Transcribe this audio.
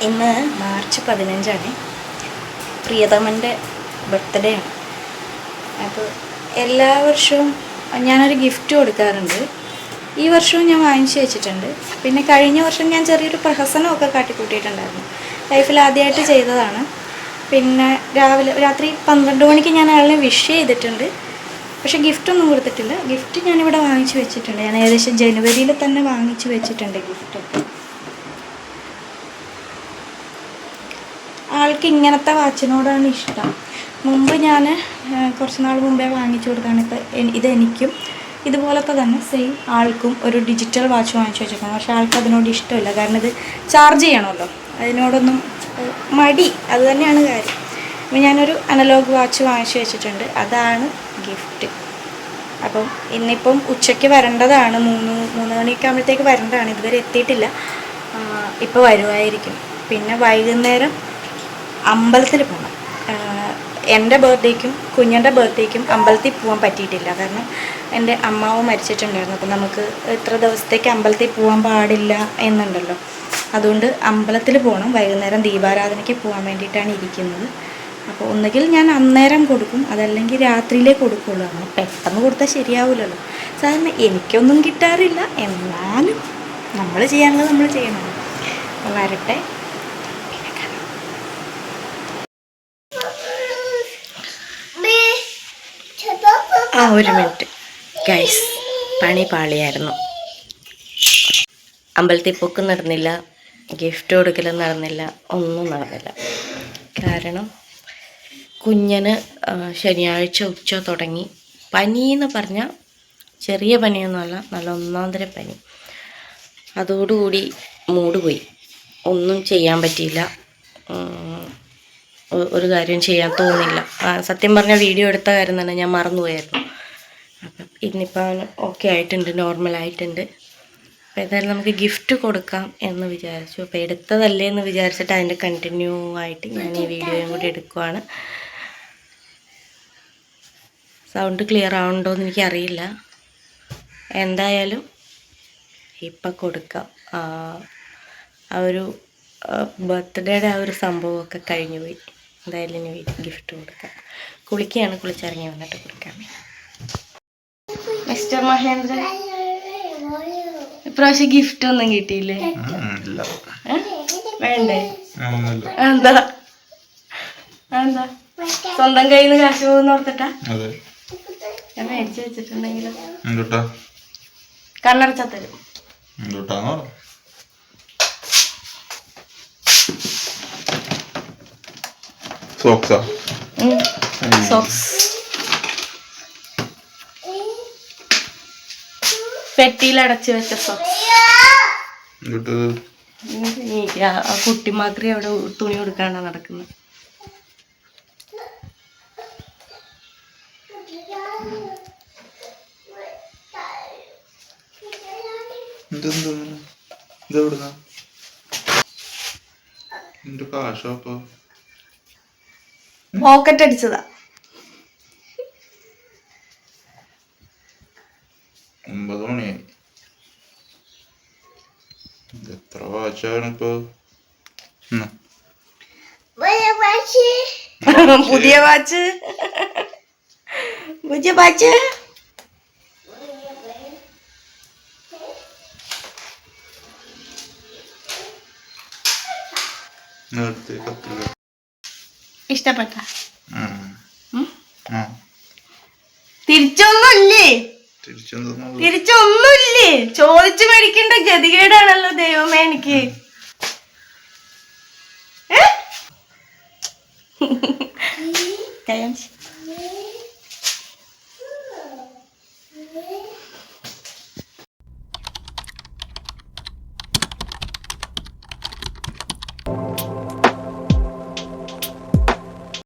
ഇന്ന് March 15 പ്രിയതമൻ്റെ birthday ആണ്. അപ്പോൾ എല്ലാ വർഷവും ഞാനൊരു ഗിഫ്റ്റ് കൊടുക്കാറുണ്ട്. ഈ വർഷവും ഞാൻ വാങ്ങിച്ചു വെച്ചിട്ടുണ്ട്. പിന്നെ കഴിഞ്ഞ വർഷം ഞാൻ ചെറിയൊരു പ്രഹസനമൊക്കെ കാട്ടിക്കൂട്ടിയിട്ടുണ്ടായിരുന്നു. ലൈഫിൽ ആദ്യമായിട്ട് ചെയ്തതാണ്. പിന്നെ രാത്രി 12 മണിക്ക് ഞാൻ അയാളെ വിഷ് ചെയ്തിട്ടുണ്ട്. പക്ഷേ ഗിഫ്റ്റൊന്നും കൊടുത്തിട്ടില്ല. ഗിഫ്റ്റ് ഞാനിവിടെ വാങ്ങിച്ചു വെച്ചിട്ടുണ്ട്. ഞാൻ ഏകദേശം ജനുവരിയിൽ തന്നെ വാങ്ങിച്ചു വെച്ചിട്ടുണ്ട് ഗിഫ്റ്റൊക്കെ. ആൾക്ക് ഇങ്ങനത്തെ വാച്ചിനോടാണ് ഇഷ്ടം. മുമ്പ് ഞാൻ കുറച്ച് നാൾ മുമ്പേ വാങ്ങിച്ചു കൊടുത്താണ്. ഇപ്പോൾ ഇതെനിക്കും ഇതുപോലത്തെ തന്നെ സെയിം ആൾക്കും ഒരു ഡിജിറ്റൽ വാച്ച് വാങ്ങിച്ചു വെച്ചിരിക്കണം. പക്ഷേ ആൾക്ക് അതിനോട് ഇഷ്ടമില്ല. കാരണം ഇത് ചാർജ് ചെയ്യണമല്ലോ, അതിനോടൊന്നും മടി. അത് തന്നെയാണ് കാര്യം. അപ്പോൾ ഞാനൊരു അനലോഗ് വാച്ച് വാങ്ങിച്ചു വെച്ചിട്ടുണ്ട്. അതാണ് ഗിഫ്റ്റ്. അപ്പം ഇന്നിപ്പം ഉച്ചയ്ക്ക് വരേണ്ടതാണ്. 3 മണിയൊക്കെ ആകുമ്പോഴത്തേക്ക് വരേണ്ടതാണ്. ഇതുവരെ എത്തിയിട്ടില്ല. ഇപ്പോൾ വരുമായിരിക്കും. പിന്നെ വൈകുന്നേരം അമ്പലത്തിൽ പോകണം. എൻ്റെ ബർത്ത്ഡേക്കും കുഞ്ഞൻ്റെ ബർത്ത്ഡേക്കും അമ്പലത്തിൽ പോകാൻ പറ്റിയിട്ടില്ല. കാരണം എൻ്റെ അമ്മാവ് മരിച്ചിട്ടുണ്ടായിരുന്നു. അപ്പം നമുക്ക് ഇത്ര ദിവസത്തേക്ക് അമ്പലത്തിൽ പോകാൻ പാടില്ല എന്നുണ്ടല്ലോ. അതുകൊണ്ട് അമ്പലത്തിൽ പോകണം. വൈകുന്നേരം ദീപാരാധനയ്ക്ക് പോകാൻ വേണ്ടിയിട്ടാണ് ഇരിക്കുന്നത്. അപ്പോൾ ഒന്നുകിൽ ഞാൻ അന്നേരം കൊടുക്കും, അതല്ലെങ്കിൽ രാത്രിയിലേ കൊടുക്കുള്ളൂ. അങ്ങനെ പെട്ടെന്ന് കൊടുത്താൽ ശരിയാവില്ലല്ലോ. സാധാരണ എനിക്കൊന്നും കിട്ടാറില്ല. എന്നാലും നമ്മൾ ചെയ്യാനുള്ളത് നമ്മൾ ചെയ്യണം. അപ്പോൾ വരട്ടെ. ഒരു മിനിറ്റ് ഗൈസ്, പണി പാളിയായിരുന്നു. അമ്പലത്തിൽ പോക്ക് നടന്നില്ല, ഗിഫ്റ്റ് കൊടുക്കലും നടന്നില്ല, ഒന്നും നടന്നില്ല. കാരണം കുഞ്ഞന് ശനിയാഴ്ച ഉച്ച തുടങ്ങി പനിയെന്ന് പറഞ്ഞാൽ ചെറിയ പനിയൊന്നുമല്ല, നല്ല ഒന്നാന്തര പനി. അതോടുകൂടി മൂഡ് പോയി. ഒന്നും ചെയ്യാൻ പറ്റിയില്ല. ഒരു കാര്യം ചെയ്യാൻ തോന്നില്ല. സത്യം പറഞ്ഞാൽ വീഡിയോ എടുത്ത കാര്യം തന്നെ ഞാൻ മറന്നുപോയായിരുന്നു. അപ്പം ഇന്നിപ്പോൾ അവന് ഓക്കെ ആയിട്ടുണ്ട്, നോർമലായിട്ടുണ്ട്. അപ്പോൾ ഏതായാലും നമുക്ക് ഗിഫ്റ്റ് കൊടുക്കാം എന്ന് വിചാരിച്ചു. അപ്പോൾ എടുത്തതല്ലേ എന്ന് വിചാരിച്ചിട്ട് അതിൻ്റെ കണ്ടിന്യൂ ആയിട്ട് ഞാൻ ഈ വീഡിയോയും കൂടി എടുക്കുവാണ്. സൗണ്ട് ക്ലിയർ ആവുന്നുണ്ടോ എന്ന് എനിക്കറിയില്ല. എന്തായാലും ഇപ്പം കൊടുക്കാം. ആ ഒരു ബർത്ത്ഡേയുടെ ആ ഒരു സംഭവമൊക്കെ കഴിഞ്ഞു പോയി. എന്തായാലും ഇനി ഗിഫ്റ്റ് കൊടുക്കാം. കുളിക്കുകയാണ്, കുളിച്ചിറങ്ങി വന്നിട്ട് കൊടുക്കാൻ. മിസ്റ്റർ മഹേന്ദ്രൻ, ഇപ്രാവശ്യം ഗിഫ്റ്റ് ഒന്നും കിട്ടിയില്ലേ? വേണ്ടേ? എന്താ എന്താ സ്വന്തം കയ്യിൽ നിന്ന് കാശ് പോകുന്ന ഓർത്തിട്ടാ? ഞാൻ മേടിച്ചു വെച്ചിട്ടുണ്ടെങ്കിലും കണ്ണടച്ചാ തരും. സോക്സ് പെട്ടിയിൽ അടച്ചു വെച്ച സോക്സ്. ആ കുട്ടി മാത്രമേ അവിടെ തുണി കൊടുക്കാണ്ടാ നടക്കുന്നത്. പോക്കറ്റ് അടിച്ചതാ. 9 മണിയായി. എത്ര വാച്ചാണിപ്പോ? പുതിയ വാച്ച്, പുതിയ വാച്ച്. ഇഷ്ടപ്പെട്ട? തിരിച്ചൊന്നുമില്ലേ? തിരിച്ചൊന്നുമില്ലേ? ചോദിച്ചു മേടിക്കേണ്ട ഗതികേടാണല്ലോ ദൈവമേ എനിക്ക്.